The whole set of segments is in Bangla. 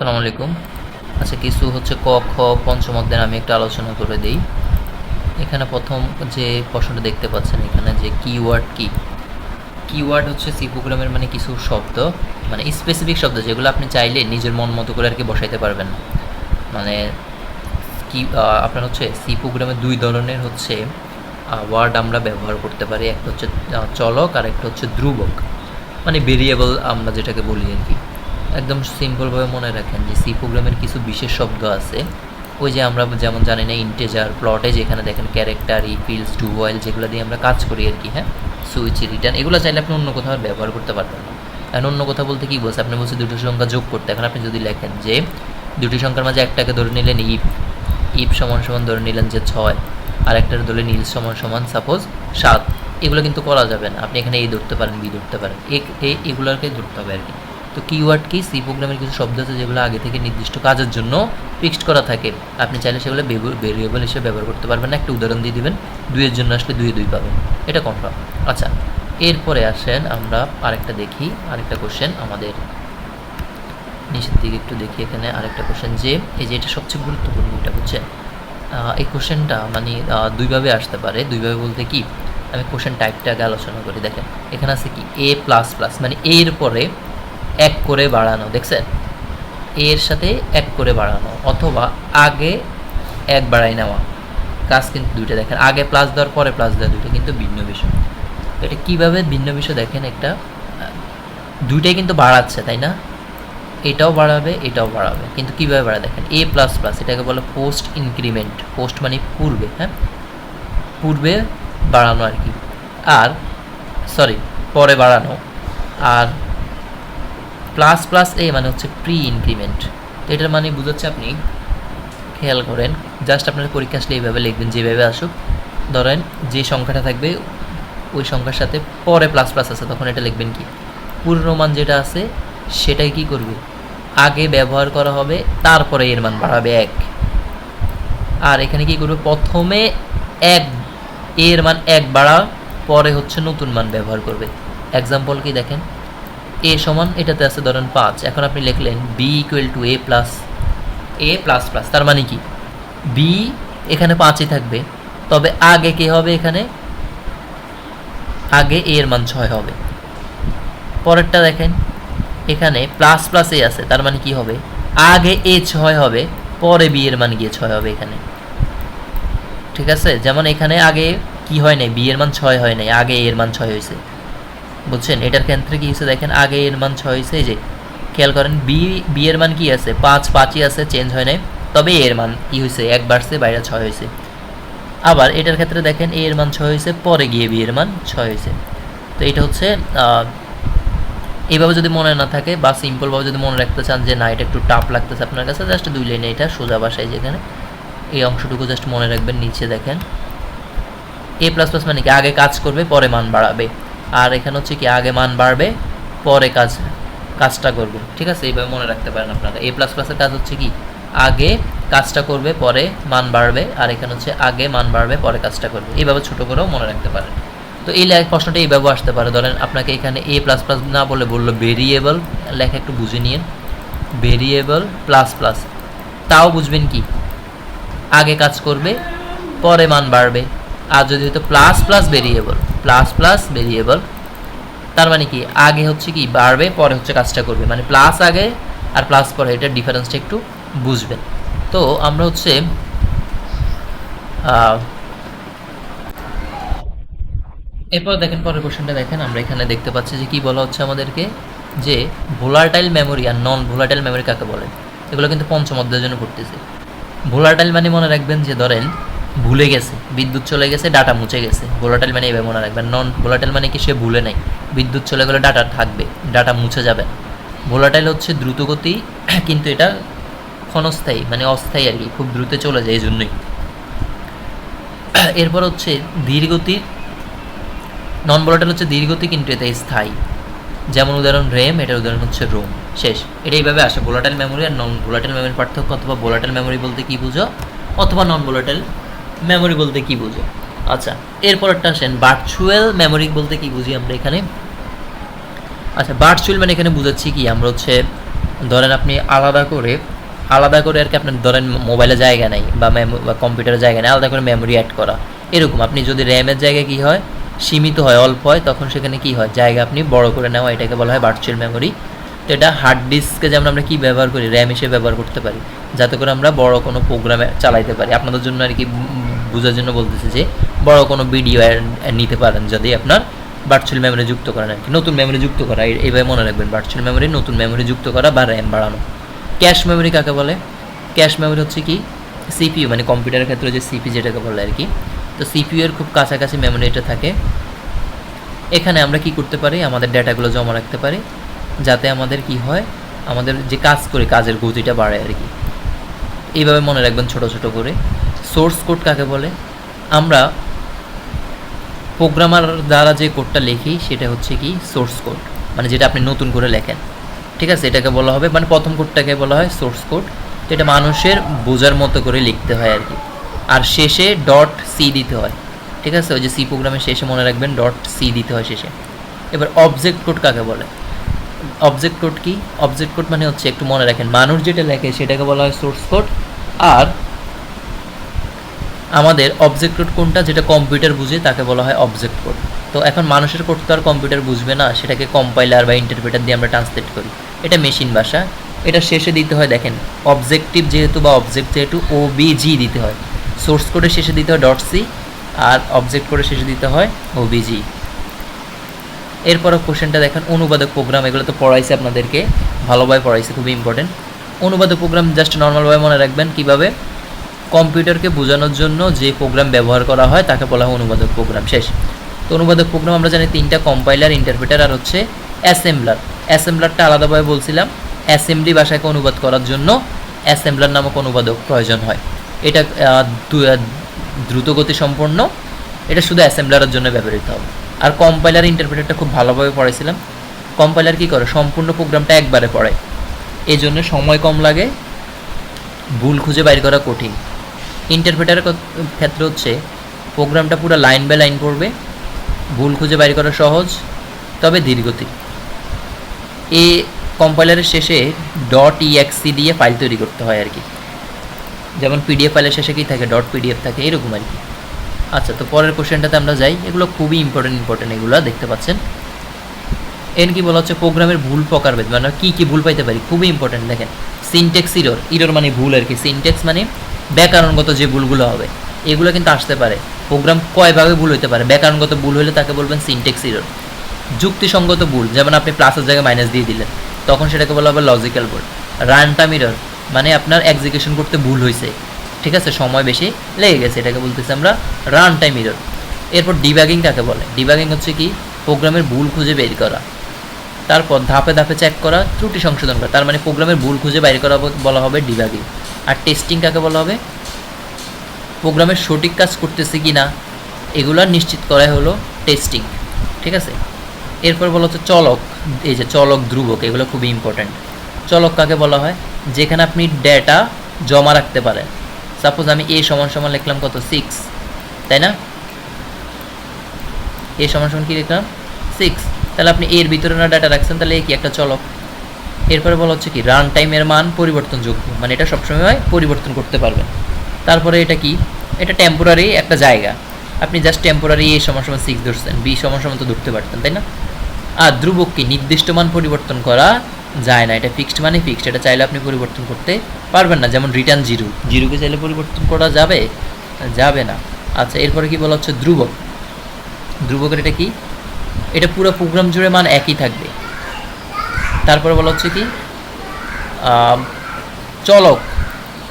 আসসালামু আলাইকুম। আচ্ছা, কিছু হচ্ছে ক, খ, পঞ্চম অধ্যায়ের আমি একটু আলোচনা করে দেই। এখানে প্রথম যে প্রশ্নটা দেখতে পাচ্ছেন এখানে, যে কিওয়ার্ড কি? কিওয়ার্ড হচ্ছে সি প্রোগ্রামের মানে কিছু শব্দ, মানে স্পেসিফিক শব্দ যেগুলো আপনি চাইলে নিজের মন মতো করে আর কি বসাইতে পারবেন না। মানে কি আপনার হচ্ছে সি প্রোগ্রামে দুই ধরনের হচ্ছে ওয়ার্ড আমরা ব্যবহার করতে পারি। একটা হচ্ছে চলক, আর একটা হচ্ছে ধ্রুবক, মানে ভেরিয়েবল আমরা যেটাকে বলি আর কি। একদম সিম্পলভাবে মনে রাখেন যে সি প্রোগ্রামের কিছু বিশেষ শব্দ আছে। ওই যে আমরা যেমন জানি না ইন্টেজার, প্লটে যেখানে দেখেন ক্যারেক্টার, ইফিলস, ডু ওয়াইল, যেগুলো দিয়ে আমরা কাজ করি আর কি, হ্যাঁ, সুইচ, রিটার্ন, এগুলো চাইলে আপনি অন্য কোথাও ব্যবহার করতে পারবেন না। এখন অন্য কথা বলতে কী বলছে, আপনি বলছে দুটো সংখ্যা যোগ করতে। এখন আপনি যদি লেখেন যে দুটি সংখ্যার মাঝে একটাকে ধরে নিলেন ইফ, ইফ সমান সমান ধরে নিলেন যে 6, আর একটার ধরে নীল সমান সমান সাপোজ 7, এগুলো কিন্তু করা যাবে না। আপনি এখানে এই ধরতে পারেন, বি ধরতে পারেন, এগুলোকে ধরতে হবে আর কি। তো কিওয়ার্ড কি? সি প্রোগ্রামের কিছু শব্দ আছে যেগুলো আগে থেকে নির্দিষ্ট কাজের জন্য ফিক্সড করা থাকে। আপনি চাইলে সেগুলো ভেরিয়েবল হিসেবে ব্যবহার করতে পারবেন না। একটা উদাহরণ দিয়ে দিবেন, 2-এর জন্য আসলে 2-2 পাবেন, এটা কনফার্ম। আচ্ছা, এরপরে আসেন আমরা আরেকটা দেখি, আরেকটা কোশ্চেন আমাদের নিচের দিকে একটু দেখি। এখানে আরেকটা কোশ্চেন, যে এই যে এটা সবচেয়ে গুরুত্বপূর্ণ, এটা বুঝছেন? এই কোশ্চেনটা মানে দুইভাবে আসতে পারে। দুইভাবে বলতে কি, আমি কোশ্চেন টাইপটা আগে আলোচনা করি। দেখেন এখানে আছে কি এ প্লাস প্লাস, মানে এর পরে এক করে বাড়ানো, দেখছেন? এর সাথে এক করে বাড়ানো, অথবা আগে এক বাড়াই নেওয়া, কাজ কিন্তু দুইটা। দেখেন আগে প্লাস দেওয়ার পরে প্লাস দেওয়া, দুইটা কিন্তু ভিন্ন বিষয়। তো এটা কীভাবে ভিন্ন বিষয় দেখেন, একটা দুইটাই কিন্তু বাড়াচ্ছে, তাই না? এটাও বাড়াবে, এটাও বাড়াবে, কিন্তু কীভাবে বাড়াবে দেখেন। এ প্লাস প্লাস এটাকে বলে পোস্ট ইনক্রিমেন্ট। পোস্ট মানে পূর্বে, হ্যাঁ, পূর্বে বাড়ানো আর কি। আর সরি, পরে বাড়ানো। আর প্লাস প্লাস এ মানে হচ্ছে প্রি ইনক্রিমেন্ট। তো এটার মানে বুঝাচ্ছে, আপনি খেয়াল করেন, জাস্ট আপনার পরীক্ষা আসলে এইভাবে লিখবেন, যেভাবে আসুক। ধরেন যে সংখ্যাটা থাকবে ওই সংখ্যার সাথে পরে প্লাস প্লাস আছে, তখন এটা লিখবেন কি, পূর্ণমান যেটা আছে সেটাই কি করবে, আগে ব্যবহার করা হবে, তারপরে এর মান বাড়াবে 1। আর এখানে কি করবে, প্রথমে এক, এর মান 1 বাড়া, পরে হচ্ছে নতুন মান ব্যবহার করবে। এক্সাম্পল কি দেখেন, এ সমান এটাতে আছে ধরেন 5, এখন আপনি লিখলেন B equal to A plus plus, তার মানে কি বি এখানে 5ই থাকবে, তবে আগে কি হবে, এখানে আগে এর মান 6 হবে। পরেরটা দেখেন, এখানে প্লাস প্লাস এ আছে, তার মানে কি হবে, আগে এ 6 হবে, পরে বি এর মান গিয়ে 6 হবে এখানে। ঠিক আছে, যেমন এখানে আগে কি হয় নাই, বি এর মান 6 হয় নাই, আগে এর মান 6 হয়েছে। বুঝছেন? এটার ক্ষেত্রে কি হয়েছে দেখেন, আগে এর মান 6 হয়েছে। এই যে খেয়াল করেন, বি এর মান কি আছে, 5ই আছে, চেঞ্জ হয় নাই, তবে এর মান কি হয়েছে, 1 বাড়ছে, বাইরে 6 হয়েছে। আবার এটার ক্ষেত্রে দেখেন, এর মান 6 হয়েছে, পরে গিয়ে বি এর মান 6 হয়েছে। তো এটা হচ্ছে এইভাবে যদি মনে না থাকে, বা সিম্পলভাবে যদি মনে রাখতে চান যে না এটা একটু টাফ লাগতেছে আপনার কাছে, জাস্ট 2 লাইনে এটা সোজা ভাষায়, যেখানে এই অংশটুকু জাস্ট মনে রাখবেন। নিচে দেখেন এ প্লাস প্লাস মানে কি, আগে কাজ করবে পরে মান বাড়াবে। আর এখানে হচ্ছে কি, আগে মান বাড়বে পরে কাজটা করবে। ঠিক আছে, এইভাবে মনে রাখতে পারেন আপনারা। এ প্লাস প্লাসের কাজ হচ্ছে কি, আগে কাজটা করবে পরে মান বাড়বে, আর এখানে হচ্ছে আগে মান বাড়বে পরে কাজটা করবে। এইভাবে ছোটো করেও মনে রাখতে পারেন। তো এই প্রশ্নটা এইভাবে আসতে পারে। ধরেন আপনাকে এখানে এ প্লাস প্লাস না বলে বললো ভেরিয়েবল, লেখা একটু বুঝে নিন, ভেরিয়েবল প্লাস প্লাস, তাও বুঝবেন কি, আগে কাজ করবে পরে মান বাড়বে। আর যদি হতো প্লাস প্লাস ভেরিয়েবল, তার মানে কি, আগে হচ্ছে কি বাড়বে, পরে হচ্ছে কাজটা করবে, মানে প্লাস আগে আর প্লাস পরে, এটার ডিফারেন্সটা একটু বুঝবেন। তো আমরা হচ্ছে এরপর দেখেন পরের কোশ্চেনটা দেখেন, আমরা এখানে দেখতে পাচ্ছি যে কি বলা হচ্ছে আমাদেরকে, যে ভোলাটাইল মেমোরি আর নন ভোলাটাইল মেমোরি কাকে বলে। এগুলো কিন্তু পঞ্চম অধ্যায়ের জন্য পড়তেছে। ভোলাটাইল মানে মনে রাখবেন যে ধরেন ভুলে গেছে, বিদ্যুৎ চলে গেছে, ডাটা মুছে গেছে, ভোলাটাইল মানে এইভাবে মনে রাখবেন। নন ভোলাটাইল মানে কি, সে ভুলে নাই, বিদ্যুৎ চলে গেলে ডাটা থাকবে, ডাটা মুছে যাবে। ভোলাটাইল হচ্ছে দ্রুতগতি, কিন্তু এটা ক্ষণস্থায়ী, মানে অস্থায়ী আর কি, খুব দ্রুত চলে যায়, এই জন্যই। এরপর হচ্ছে ধীরগতি, নন ভোলাটাইল হচ্ছে ধীরগতি কিন্তু এটা স্থায়ী, যেমন উদাহরণ র্যাম, এটার উদাহরণ হচ্ছে রোম। শেষ, এটা এইভাবে আসে। ভোলাটাইল মেমোরি আর নন ভোলাটাইল মেমোরির পার্থক্য, অথবা ভোলাটাইল মেমোরি বলতে কী বুঝো, অথবা নন ভোলাটাইল মেমোরি বলতে কী বুঝো। আচ্ছা, এরপরটা আসেন ভার্চুয়াল মেমোরি বলতে কী বুঝি আমরা এখানে। আচ্ছা, ভার্চুয়াল মানে এখানে বুঝাচ্ছি কি, আমরা হচ্ছে ধরেন আপনি আলাদা করে আর কি, আপনার ধরেন মোবাইলে জায়গা নেই বা কম্পিউটারের জায়গা নেই, আলাদা করে মেমোরি অ্যাড করা এরকম। আপনি যদি র্যামের জায়গায় কী হয়, সীমিত হয়, অল্প হয়, তখন সেখানে কী হয়, জায়গা আপনি বড় করে নেওয়া, এটাকে বলা হয় ভার্চুয়াল মেমোরি। তো এটা হার্ড ডিস্কে যেমন আমরা কী ব্যবহার করি, র্যাম হিসেবে ব্যবহার করতে পারি, যাতে করে আমরা বড় কোনো প্রোগ্রামে চালাইতে পারি। আপনাদের জন্য আর কি বোঝার জন্য বলতেছি যে বড় কোনো ভিডিও নিতে পারেন যদি আপনার ভার্চুয়াল মেমোরি যুক্ত করেন আর কি। নতুন মেমোরি যুক্ত করা, এইভাবে মনে রাখবেন, ভার্চুয়াল মেমোরি নতুন মেমোরি যুক্ত করা বা র্যাম বাড়ানো। ক্যাশ মেমোরি কাকে বলে? ক্যাশ মেমোরি হচ্ছে কি সিপিইউ, মানে কম্পিউটারের ক্ষেত্রে যে সিপি যেটাকে বলে আর কি। তো সিপিইউ এর খুব কাছাকাছি মেমোরি এটা থাকে। এখানে আমরা কি করতে পারি, আমাদের ডেটাগুলো জমা রাখতে পারি, যাতে আমাদের কি হয়, আমাদের যে কাজ করি কাজের গতিটা বাড়ে আর কি। এইভাবে মনে রাখবেন ছোট ছোট করে। সোর্স কোড কাকে বলে? আমরা প্রোগ্রামার দ্বারা যে কোডটা লিখি সেটা হচ্ছে কি সোর্স কোড, মানে যেটা আপনি নতুন করে লেখেন, ঠিক আছে, এটাকে বলা হবে, মানে প্রথম কোডটাকে বলা হয় সোর্স কোড। তো এটা মানুষের বোঝার মতো করে লিখতে হয় আর কি। আর শেষে ডট সি দিতে হয়, ঠিক আছে, ওই যে সি প্রোগ্রামের শেষে মনে রাখবেন ডট সি দিতে হয় শেষে। এবার অবজেক্ট কোড কাকে বলে? অবজেক্ট কোড কি? অবজেক্ট কোড মানে হচ্ছে, একটু মনে রাখেন, মানুষ যেটা লেখে সেটাকে বলা হয় সোর্স কোড। আর আমাদের অবজেক্ট কোড কোনটা, যেটা কম্পিউটার বুঝে তাকে বলা হয় অবজেক্ট কোড। তো এখন মানুষের কোড তো আর কম্পিউটার বুঝবে না, সেটাকে কম্পাইলার বা ইন্টারপ্রেটার দিয়ে আমরা ট্রান্সলেট করি, এটা মেশিন ভাষা। এটা শেষে দিতে হয়, দেখেন অবজেক্টিভ যেহেতু বা অবজেক্ট যেহেতু ওবিজি দিতে হয়, সোর্স কোডের শেষে দিতে হয় ডট সি, আর অবজেক্ট কোডের শেষে দিতে হয় ওবিজি। এরপরও কোশ্চেনটা দেখেন, অনুবাদক প্রোগ্রাম, এগুলো তো পড়াইছে আপনাদেরকে, ভালোভাবে পড়াইছে, খুবই ইম্পর্টেন্ট। অনুবাদক প্রোগ্রাম জাস্ট নর্মালভাবে মনে রাখবেন, কীভাবে, কম্পিউটারকে বোঝানোর জন্য যে প্রোগ্রাম ব্যবহার করা হয় তাকে বলা হয় অনুবাদক প্রোগ্রাম। শেষ। তো অনুবাদক প্রোগ্রাম আমরা জানি তিনটা, কম্পাইলার, ইন্টারপ্রেটার আর হচ্ছে অ্যাসেম্বলার। অ্যাসেম্বলারটা আলাদাভাবে বলছিলাম, অ্যাসেম্বলি ভাষাকে অনুবাদ করার জন্য অ্যাসেম্বলার নামক অনুবাদক প্রয়োজন হয়। এটা দ্রুতগতি সম্পন্ন, এটা শুধু অ্যাসেম্বলারের জন্য ব্যবহৃত হবে। আর কম্পাইলার ইন্টারপ্রেটারটা খুব ভালোভাবে পড়াইছিলাম। কম্পাইলার কী করে, সম্পূর্ণ প্রোগ্রামটা একবারে পড়ে, এই জন্য সময় কম লাগে, ভুল খুঁজে বাইর করা কঠিন। ইন্টারপ্রেটারের ক্ষেত্রে হচ্ছে প্রোগ্রামটা পুরো লাইন বাই লাইন পড়বে, ভুল খুঁজে বাইর করা সহজ, তবে ধীরগতি। এই কম্পাইলারের শেষে ডট ইএক্সি দিয়ে ফাইল তৈরি করতে হয় আর কি, যেমন পিডিএফ ফাইলের শেষে কী থাকে, ডট পিডিএফ থাকে, এরকম আর কি। আচ্ছা, তো পরের কোশ্চেনটাতে আমরা যাই, এগুলো খুবই ইম্পর্টেন্ট এগুলো দেখতে পাচ্ছেন। এর কি বলা হচ্ছে, প্রোগ্রামের ভুল প্রকারভেদ, মানে কী কী ভুল পাইতে পারি, খুবই ইম্পর্টেন্ট। দেখেন সিনট্যাক্স ইরর মানে ভুল আর কি, সিনট্যাক্স মানে ব্যাকরণগত যে ভুলগুলো হবে এগুলো কিন্তু আসতে পারে। প্রোগ্রাম কয়ভাবে ভুল হতে পারে, ব্যাকরণগত ভুল হলে তাকে বলবেন সিনট্যাক্স ইরর। যুক্তিসঙ্গত ভুল, যেমন আপনি প্লাসের জায়গায় মাইনাস দিয়ে দিলেন, তখন সেটাকে বলা হবে লজিক্যাল ভুল। রান টাইম ইরর মানে আপনার এক্সিকিউশন করতে ভুল হয়েছে, ঠিক আছে, সময় বেশি লেগে গেছে, এটাকে বলতেছি আমরা রান টাইম ইরর। এরপর ডিবাগিং কাকে বলে? ডিবাগিং হচ্ছে কি, প্রোগ্রামের ভুল খুঁজে বের করা, তারপর ধাপে ধাপে চেক করা, ত্রুটি সংশোধন করা, তার মানে প্রোগ্রামের ভুল খুঁজে বাইর করা বলা হবে ডিবাগিং। আর টেস্টিং কাকে বলা হবে? প্রোগ্রামের সঠিক কাজ করতেছে কি না এগুলো নিশ্চিত করাই হলো টেস্টিং, ঠিক আছে। এরপর বলা হচ্ছে চলক, এই যে চলক, ধ্রুবক, এগুলো খুবই ইম্পর্ট্যান্ট। চলক কাকে বলা হয়? যেখানে আপনি ডেটা জমা রাখতে পারেন। সাপোজ আমি এ সমান সমান লিখলাম কত, 6, তাই না? এ সমান সমান কি লিখলাম, 6, তাহলে আপনি এর ভিতরে না ডাটা রাখছেন, তাহলে কি একটা চলক। এরপরে বলা হচ্ছে কি, রান টাইমের মান পরিবর্তনযোগ্য, মানে এটা সবসময় পরিবর্তন করতে পারবেন। তারপরে এটা কি, এটা টেম্পোরারি একটা জায়গা, আপনি জাস্ট টেম্পোরারি এ সমান সমান 6 ধরছেন, বি সমান সমান তো ধরতে পারতেন, তাই না? আর ধ্রুবক কি, নির্দিষ্ট মান পরিবর্তন করা যায় না, এটা ফিক্সড মানে ফিক্সড, এটা চাইলে আপনি পরিবর্তন করতে পারবেন না, যেমন রিটার্ন জিরো, জিরোকে চাইলে পরিবর্তন করা যাবে যাবে না। আচ্ছা, এরপরে কি বলা হচ্ছে ধ্রুবক। ধ্রুবকের এটা কি, এটা পুরো প্রোগ্রাম জুড়ে মান একই থাকবে। তারপরে বলা হচ্ছে কি, চলক,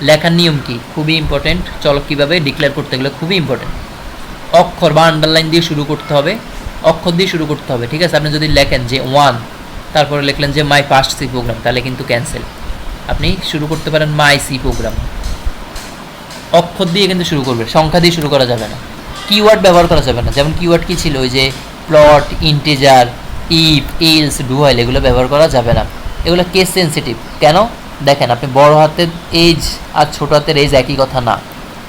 লেখার নিয়ম কি, খুবই ইম্পর্টেন্ট। চলক কীভাবে ডিক্লেয়ার করতে গেলে খুবই ইম্পর্টেন্ট, অক্ষর বা আন্ডারলাইন দিয়ে শুরু করতে হবে, অক্ষর দিয়ে শুরু করতে হবে, ঠিক আছে। আপনি যদি লেখেন যে 1, তারপরে লিখলেন যে মাই ফার্স্ট সি প্রোগ্রাম, তাহলে কিন্তু ক্যান্সেল। আপনি শুরু করতে পারেন মাই সি প্রোগ্রাম, অক্ষর দিয়ে কিন্তু শুরু করবে, সংখ্যা দিয়ে শুরু করা যাবে না। কিওয়ার্ড ব্যবহার করা যাবে না, যেমন কিওয়ার্ড কি ছিল, ওই যে plot, integer, if, else, do while, এগুলো ব্যবহার করা যাবে না, এগুলো কেস সেন্সিটিভ। কেন? দেখেন, আপনি বড় হাতের এজ আর ছোট হাতের এজ একই কথা না,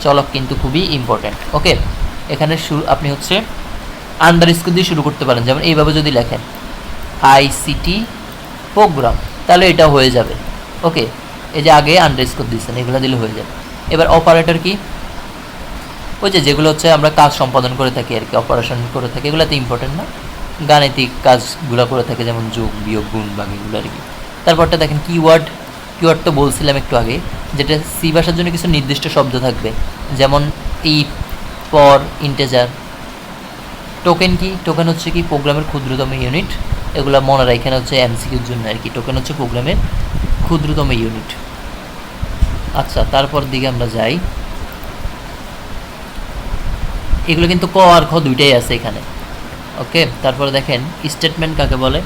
চলক কিন্তু খুবই ইম্পর্টেন্ট। ওকে, এখানে আপনি হচ্ছে আন্ডারস্কোর দিয়ে শুরু করতে পারেন, যেমন এইভাবে যদি লেখেন আইসিটি প্রোগ্রাম, তাহলে এটা হয়ে যাবে। ওকে, এই যে আগে আন্ডারস্কোর দিচ্ছেন, এগুলো দিলে হয়ে যায়। এবার অপারেটর কি, ওই যে যেগুলো হচ্ছে আমরা কাজ সম্পাদন করে থাকি আর কি, অপারেশন করে থাকি, এগুলো তো ইম্পর্টেন্ট না, গাণিতিক কাজগুলো করে থাকে, যেমন যোগ বিয়োগ গুণ ভাগ এগুলো আর কি। তারপরটা দেখেন কিওয়ার্ড, কিওয়ার্ড তো বলছিলাম একটু আগে, যেটা সি ভাষার জন্য কিছু নির্দিষ্ট শব্দ থাকবে, যেমন ইফ, ফর, ইন্টেজার। টোকেন কি, টোকেন হচ্ছে কি প্রোগ্রামের ক্ষুদ্রতম ইউনিট, এগুলো মনে রাখা, এখানে হচ্ছে এমসিকিউর জন্য আর কি, টোকেন হচ্ছে প্রোগ্রামের ক্ষুদ্রতম ইউনিট। আচ্ছা, তারপর দিকে আমরা যাই, এগুলো কিন্তু ক আর খ দুইটাই আছে এখানে। ওকে, তারপরে দেখেন স্টেটমেন্ট কাকে বলে।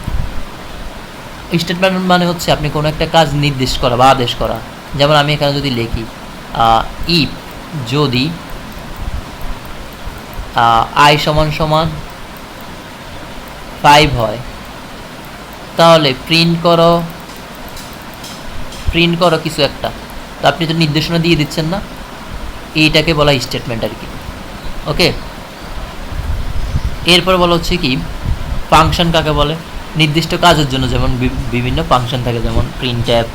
স্টেটমেন্ট মানে হচ্ছে আপনি কোনো একটা কাজ নির্দেশ করা বা আদেশ করা। যেমন আমি এখানে যদি লিখি ইফ, যদি আই সমান সমান 5 হয়, তাহলে প্রিন্ট করো কিছু একটা। তো আপনি তো নির্দেশনা দিয়ে দিচ্ছেন না, এইটাকে বলা স্টেটমেন্ট আর কি। ওকে, এরপর বলা হচ্ছে কি ফাংশন কাকে বলে, নির্দিষ্ট কাজের জন্য যেমন বিভিন্ন ফাংশন থাকে, যেমন প্রিন্ট অ্যাপ,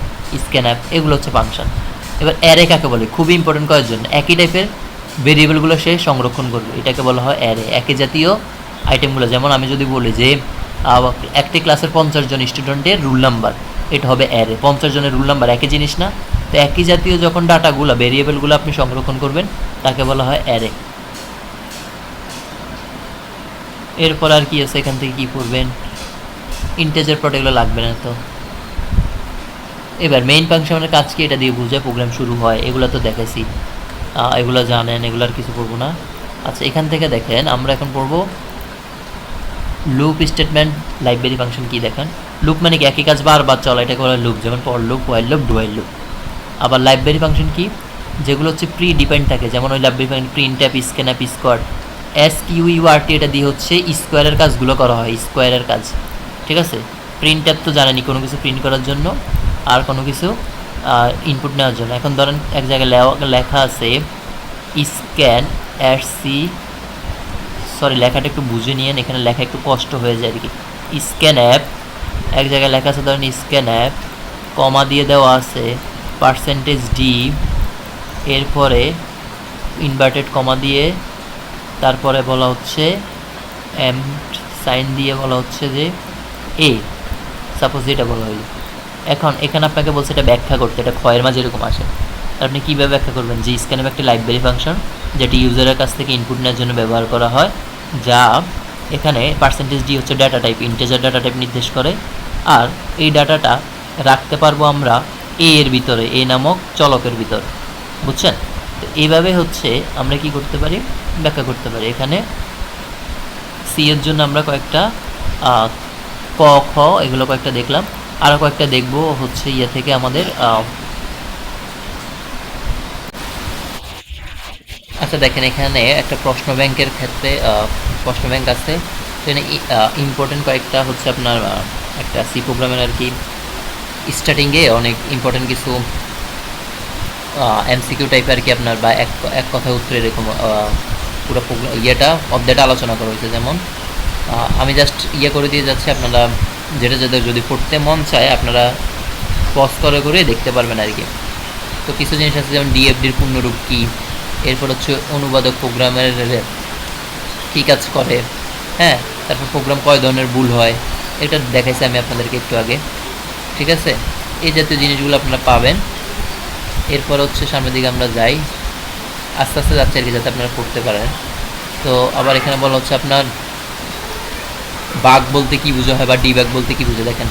স্ক্যান অ্যাপ, এগুলো হচ্ছে ফাংশন। এবার অ্যারে কাকে বলে, খুবই ইম্পর্টেন্ট করার জন্য, একই টাইপের ভেরিয়েবলগুলো সে সংরক্ষণ করবে, এটাকে বলা হয় অ্যারে। একই জাতীয় আইটেমগুলো, যেমন আমি যদি বলি যে একটি ক্লাসের 50 জন স্টুডেন্টের রুল নাম্বার, এটা হবে অ্যারে। 50 জনের রুল নাম্বার একই জিনিস না, তো একই জাতীয় যখন ডাটাগুলো ভেরিয়েবলগুলো আপনি সংরক্ষণ করবেন, তাকে বলা হয় অ্যারে। এরপর আর কি আছে, এখান থেকে কি করবেন, ইন্টেজার প্লট, এগুলো লাগবে না তো। এবার মেইন ফাংশনের কাজ কি, এটা দিয়ে বুঝে প্রোগ্রাম শুরু হয়, এগুলো তো দেখেছি, এগুলো জানেন, এগুলো আর কিছু পড়বো না। আচ্ছা, এখান থেকে দেখেন আমরা এখন পড়বো লুপ স্টেটমেন্ট, লাইব্রেরি ফাংশন কি দেখেন। লুপ মানে কি, একই কাজ বারবার চলা, এটাকে বলা লুপ, যেমন for loop, while loop, do while loop. আবার লাইব্রেরি ফাংশন কি, যেগুলো হচ্ছে প্রি ডিপেন্ড থাকে, যেমন ওই library function print app, scan app, square, SQUART, এটা দিয়ে হচ্ছে স্কোয়ারের কাজগুলো করা হয়, স্কোয়ারের কাজ। ঠিক আছে, প্রিন্ট অ্যাপ তো জানেনি, কোনো কিছু প্রিন্ট করার জন্য আর কোনো কিছু ইনপুট নেওয়ার জন্য। এখন ধরেন এক জায়গায় লেখা আছে স্ক্যান SC, সরি লেখাটা একটু বুঝে নিয়েন, এখানে লেখা একটু কষ্ট হয়ে যায় আর কি। স্ক্যান অ্যাপ, এক জায়গায় লেখা আছে ধরেন স্ক্যান অ্যাপ, কমা দিয়ে দেওয়া আছে %d, এরপরে ইনভার্টেড কমা দিয়ে, তারপরে বলা হচ্ছে সাইন দিয়ে বলা হচ্ছে যে এ, সাপোজ এটা বলা হলো। এখন এখানে আপনাকে বলছে এটা ব্যাখ্যা করতে, এটা ক্ষয়ের মাঝে এরকম আসে, আপনি কীভাবে ব্যাখ্যা করবেন, যে স্ক্যান একটি লাইব্রেরি ফাংশন, যেটি ইউজারের কাছ থেকে ইনপুট নেওয়ার জন্য ব্যবহার করা হয়, যা এখানে %d হচ্ছে data type, integer data type নির্দেশ করে, আর এই ডাটাটা রাখতে পারবো আমরা এর ভিতরে, এ নামক চলকের ভিতরে, বুঝছেন। তো এইভাবে হচ্ছে আমরা কি করতে পারি, ব্যাখ্যা করতে পারি। এখানে সি এর জন্য আমরা কয়েকটা ক, খ, এগুলো কয়েকটা দেখলাম, আরও কয়েকটা দেখব হচ্ছে ইয়ে থেকে আমাদের। আচ্ছা দেখেন, এখানে একটা প্রশ্ন ব্যাংকের ক্ষেত্রে প্রশ্ন ব্যাংক আছে, এখানে ইম্পর্টেন্ট কয়েকটা হচ্ছে আপনার একটা সি প্রোগ্রামের আর কি স্টার্টিংয়ে অনেক ইম্পর্টেন্ট কিছু MCQ টাইপ আর কি আপনার, বা এক কথা উত্তর এরকম পুরো ইয়েটা অধ্যায়টা আলোচনা করা হয়েছে। যেমন আমি জাস্ট ইয়ে করে দিয়ে যাচ্ছি, আপনারা যেটা যাদের যদি পড়তে মন চায় আপনারা পজ করে দেখতে পারবেন আর কি। তো কিছু জিনিস আছে, যেমন DFDর পূর্ণরূপ কী, এরপর হচ্ছে অনুবাদক প্রোগ্রামের কী কাজ করে, হ্যাঁ, তারপর প্রোগ্রাম কয় ধরনের ভুল হয়, এটা দেখাইছি আমি আপনাদেরকে একটু আগে। ঠিক আছে, এই জাতীয় জিনিসগুলো আপনারা পাবেন। এরপর হচ্ছে সামনের দিকে আমরা যাই, আস্তে আস্তে যাচ্ছি আর কি, যাতে আপনারা পড়তে পারেন। তো আবার এখানে বলা হচ্ছে আপনার বাগ বলতে কি বোঝা হয়, বা ডিবাগ বলতে কি বোঝা। দেখেন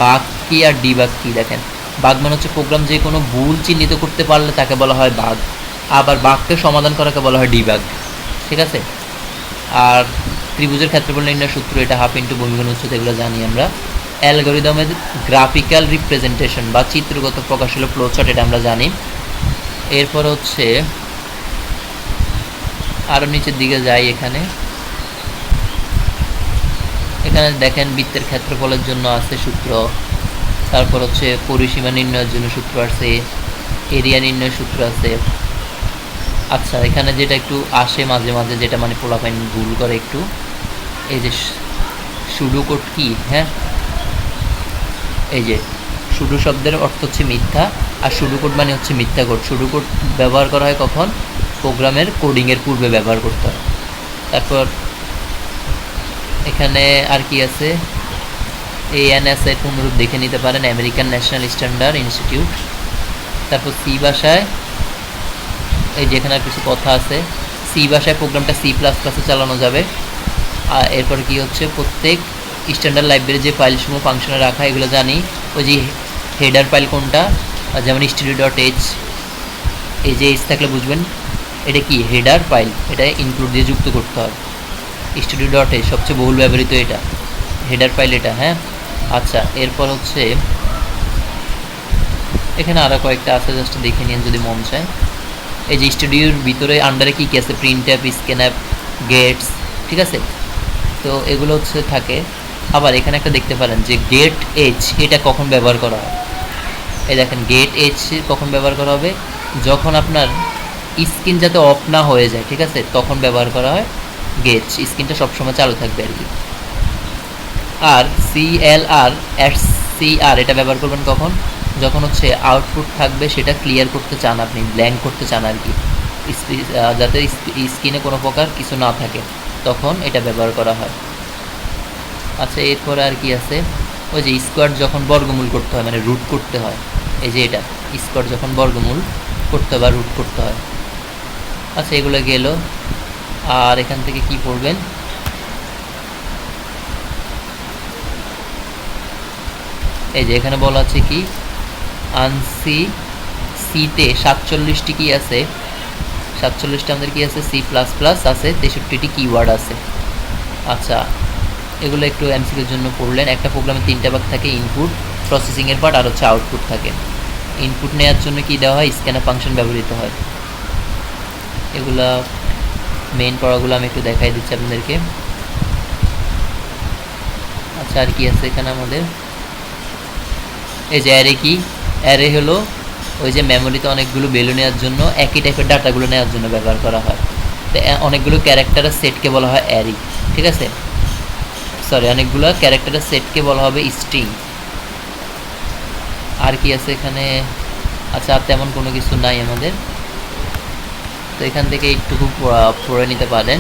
বাগ কি আর ডিবাগ কি, দেখেন বাগ মানে হচ্ছে প্রোগ্রাম যে কোনো ভুল চিহ্নিত করতে পারলে তাকে বলা হয় বাগ, আবার বাগকে সমাধান করাকে বলা হয় ডিবাগ। ঠিক আছে, আর ত্রিভুজের ক্ষেত্রফল নির্ণয়ের সূত্র, এটা হাফ ইন্টু ভূমিকোণ উচ্চতা, এগুলো জানি আমরা। অ্যালগরিদমের গ্রাফিক্যাল রিপ্রেজেন্টেশন বা চিত্রগত প্রকাশ হলো ফ্লোচার্ট, এটা আমরা জানি। এরপর হচ্ছে আরও নিচের দিকে যাই, এখানে দেখেন বৃত্তের ক্ষেত্রফলের জন্য আছে সূত্র, তারপর হচ্ছে পরিসীমা নির্ণয়ের জন্য সূত্র আছে, এরিয়া নির্ণয়ের সূত্র আছে। আচ্ছা, এখানে যেটা একটু আসে মাঝে মাঝে, যেটা মানে পোলাপাইন ভুল করে একটু, এই যে সুডো কোড কি, হ্যাঁ, এই যে সুডো শব্দের অর্থ হচ্ছে মিথ্যা, আর সুডো কোড মানে হচ্ছে মিথ্যা কোড। সুডো কোড ব্যবহার করা হয় কখন? প্রোগ্রামের কোডিংয়ের পূর্বে ব্যবহার করতে হয়। তারপর এখানে আর কি আছে, ANSI পুনরূপ দেখে নিতে পারেন, আমেরিকান ন্যাশনাল স্ট্যান্ডার্ড ইনস্টিটিউট। তারপর সি ভাষায়, এই যেখানে আর কিছু কথা আছে, সি ভাষায় প্রোগ্রামটা C++-এ চালানো যাবে। আর এরপর কি হচ্ছে, প্রত্যেক স্ট্যান্ডার্ড লাইব্রেরি যে ফাইলসমূহ ফাংশনে রাখা, এগুলো জানি। ওই যে হেডার ফাইল কোনটা, যেমন studio.h, এই যে এইচ থাকলে বুঝবেন এটা কি হেডার ফাইল, এটা ইনক্লুড দিয়ে যুক্ত করতে হয়। studio.h সবচেয়ে বহুল ব্যবহৃত এটা হেডার ফাইল এটা, হ্যাঁ। আচ্ছা, এরপর হচ্ছে এখানে আরও কয়েকটা আছে, জাস্ট দেখে নিন যদি মন চায়। এই যে স্টুডিওর ভিতরে আন্ডারে কী কী আছে, print app, scan app, gates, ঠিক আছে। তো এগুলো হচ্ছে থাকে। আবার এখানে একটা দেখতে পারেন যে গেট এজ, এটা কখন ব্যবহার করা হয়। এই দেখেন গেট এজ কখন ব্যবহার করা হবে, যখন আপনার স্ক্রিন যাতে অফ না হয়ে যায়, ঠিক আছে, তখন ব্যবহার করা হয় গেট, স্ক্রিনটা সবসময় চালু থাকবে আর কি। আর CLR এটা ব্যবহার করবেন কখন, যখন হচ্ছে আউটপুট থাকবে সেটা ক্লিয়ার করতে চান, আপনি ব্ল্যাঙ্ক করতে চান আর কি, যাতে স্ক্রিনে কোনো প্রকার কিছু না থাকে, তখন এটা ব্যবহার করা হয়। আচ্ছা, এরপরে আর কি আছে, ওই যে স্কোয়াড যখন বর্গমূল করতে হয়, মানে রুট করতে হয়, এই যে এটা স্কোয়াড যখন বর্গমূল করতে হয় বা রুট করতে হয়। আচ্ছা, এগুলো গেল। আর এখান থেকে কি পড়বেন, এই যে এখানে বলা আছে কি, আনসি সিতে 47টি কি আছে, 47টা আমাদের কি আছে, C++ আছে, 63টি কিওয়ার্ড আছে। আচ্ছা, এগুলো একটু এমসিকিউর জন্য পড়লেন। একটা প্রোগ্রামে 3টা ভাগ থাকে, ইনপুট, প্রসেসিংয়ের পার্ট আর হচ্ছে আউটপুট থাকে। ইনপুট নেওয়ার জন্য কি দেওয়া হয়, স্ক্যানার ফাংশন ব্যবহৃত হয়। এগুলা মেইন পড়াগুলো আমি একটু দেখাই দিচ্ছি আপনাদেরকে। আচ্ছা, আর কি আছে এখানে আমাদের, এই যে অ্যারে কি, অ্যারে হলো ওই যে মেমোরিতে অনেকগুলো ভ্যালু নেওয়ার জন্য, একই টাইপের ডাটাগুলো নেওয়ার জন্য ব্যবহার করা হয়। তো অনেকগুলো ক্যারেক্টারের সেটকে বলা হয় অ্যারে, ঠিক আছে, সরি, অনেকগুলো ক্যারেক্টারের সেটকে বলা হবে স্ট্রিং। আর কি আছে এখানে, আচ্ছা, আর তেমন কোনো কিছু নাই আমাদের, তো এখান থেকে একটুকু পড়ে নিতে পারেন।